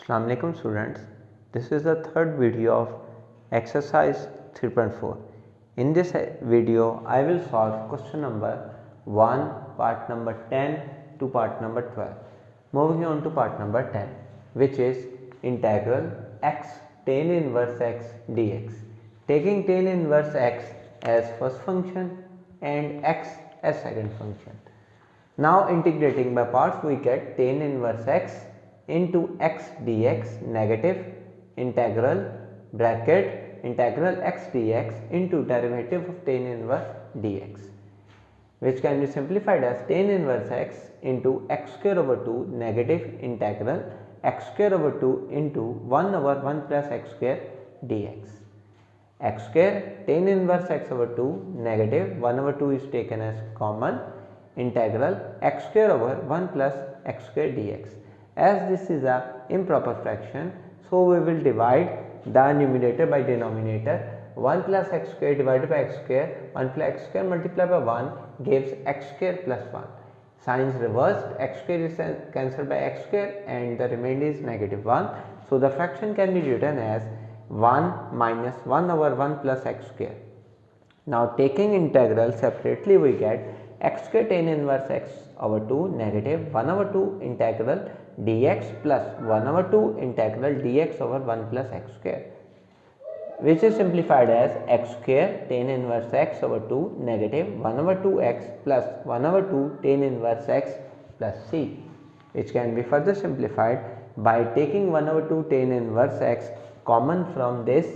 Assalamu alaikum students, this is the third video of exercise 3.4. In this video I will solve question number 1, part number 10 to part number 12. Moving on to part number 10, which is integral x tan inverse x dx, taking tan inverse x as first function and x as second function. Now integrating by parts, we get tan inverse x into x dx negative integral bracket integral x dx into derivative of tan inverse dx, which can be simplified as tan inverse x into x square over 2 negative integral x square over 2 into 1 over 1 plus x square dx. X square tan inverse x over 2 negative 1 over 2 is taken as common integral x square over 1 plus x square dx. As this is a improper fraction, so we will divide the numerator by denominator. 1 plus x square divided by x square, 1 plus x square multiplied by 1 gives x square plus 1. Signs reversed, x square is cancelled by x square and the remainder is negative 1. So the fraction can be written as 1 minus 1 over 1 plus x square. Now taking integral separately, we get x square tan inverse x over 2 negative 1 over 2 integral dx plus 1 over 2 integral dx over 1 plus x square, which is simplified as x square tan inverse x over 2 negative 1 over 2 x plus 1 over 2 tan inverse x plus c, which can be further simplified by taking 1 over 2 tan inverse x common from this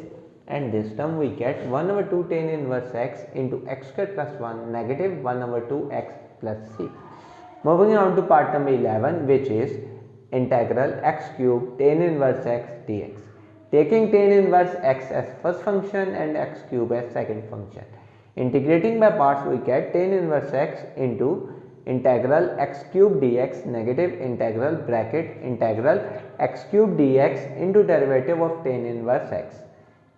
and this term. We get 1 over 2 tan inverse x into x square plus 1 negative 1 over 2 x plus c. Moving on to part number 11, which is integral x cube tan inverse x dx, taking tan inverse x as first function and x cube as second function. Integrating by parts, we get tan inverse x into integral x cube dx negative integral bracket integral x cube dx into derivative of tan inverse x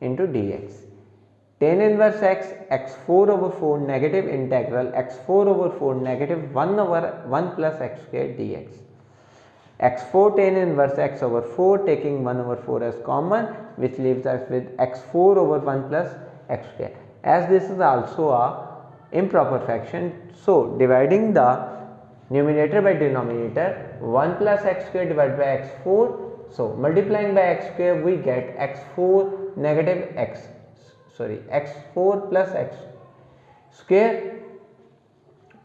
into dx. Tan inverse x x4 over 4 negative integral x4 over 4 negative 1 over 1 plus x square dx. x4 tan inverse x over 4, taking 1 over 4 as common, which leaves us with x4 over 1 plus x square. As this is also a improper fraction, so dividing the numerator by denominator, 1 plus x square divided by x4, so multiplying by x square we get x4 negative x4 plus x square.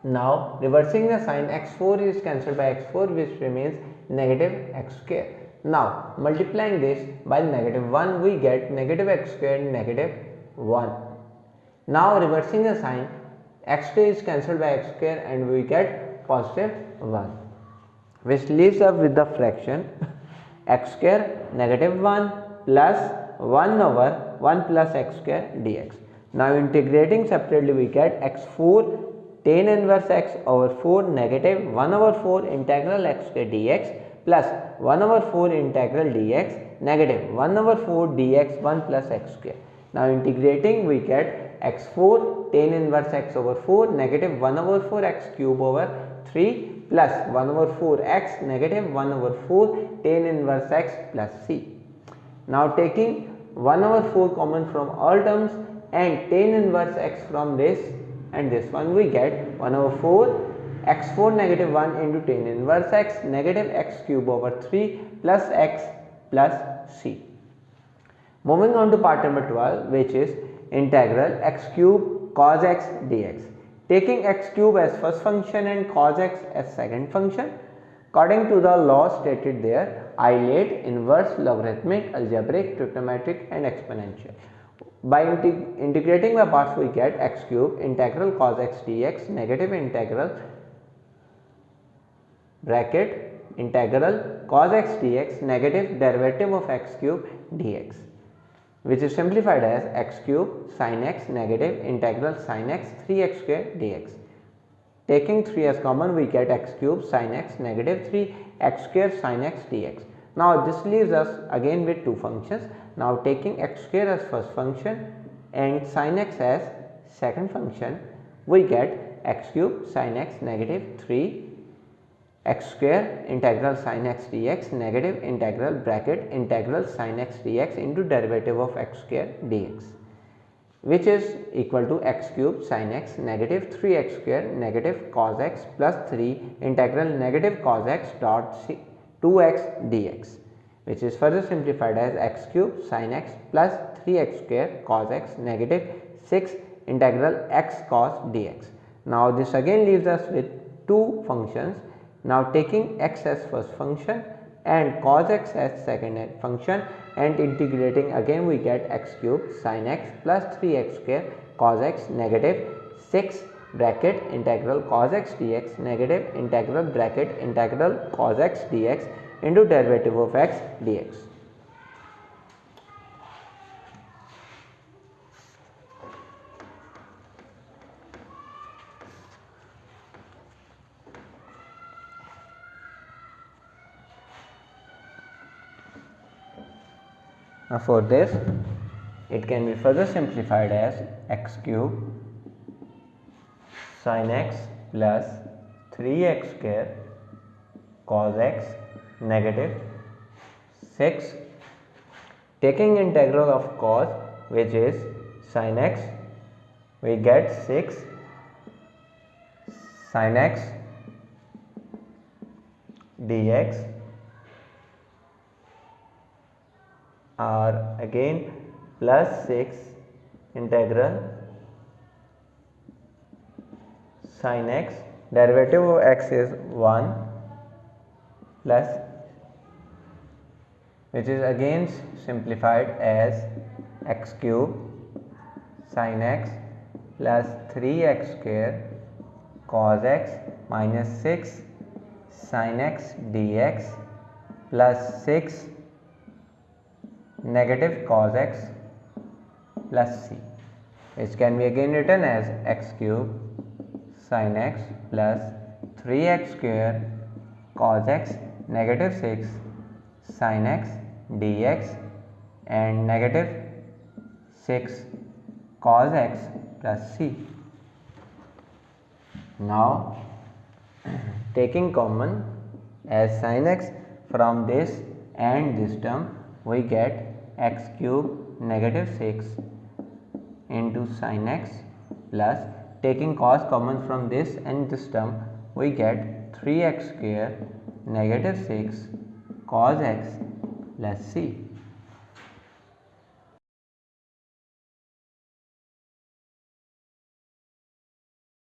Now reversing the sign, x4 is cancelled by x4, which remains negative x square. Now multiplying this by negative 1, we get negative x square negative 1. Now reversing the sign, x square is cancelled by x square and we get positive 1, which leaves us with the fraction x square negative 1 plus 1 over 1 plus x square dx. Now integrating separately, we get x4 tan inverse x over 4 negative 1 over 4 integral x square dx plus 1 over 4 integral dx negative 1 over 4 dx 1 plus x square. Now integrating, we get x4 tan inverse x over 4 negative 1 over 4 x cube over 3 plus 1 over 4 x negative 1 over 4 tan inverse x plus c. Now taking 1 over 4 common from all terms and tan inverse x from this and this one, we get 1 over 4 x4 negative 1 into tan inverse x negative x cube over 3 plus x plus c. Moving on to part number 12, which is integral x cube cos x dx, taking x cube as first function and cos x as second function. According to the law stated there, isolate, inverse, logarithmic, algebraic, trigonometric and exponential. By integrating by parts, we get x cube integral cos x dx negative integral bracket integral cos x dx negative derivative of x cube dx, which is simplified as x cube sin x negative integral sin x 3x square dx. Taking 3 as common, we get x cube sin x negative 3 x square sin x dx. Now this leaves us again with two functions. Now taking x square as first function and sin x as second function, we get x cube sin x negative 3 x square integral sin x dx negative integral bracket integral sin x dx into derivative of x square dx, which is equal to x cube sin x negative 3x square negative cos x plus 3 integral negative cos x dot 2x dx, which is further simplified as x cube sin x plus 3x square cos x negative 6 integral x cos dx. Now this again leaves us with two functions. Now taking x as first function and cos x as second function and integrating, again we get x cube sin x plus 3x square cos x negative 6 bracket integral cos x dx negative integral bracket integral cos x dx into derivative of x dx. Now for this, it can be further simplified as x cube sin x plus 3x square cos x negative 6, taking integral of cos, which is sin x, we get 6 sin x dx, or again plus 6 integral sin x, derivative of x is 1 plus, which is again simplified as x cube sin x plus 3x square cos x minus 6 sin x dx plus 6 negative cos x plus c, which can be again written as x cube sin x plus 3x square cos x negative 6 sin x dx and negative 6 cos x plus c. Now taking common as sin x from this and this term, we get x cube negative 6 into sin x plus, taking cos common from this and this term, we get 3x square negative 6 cos x plus c.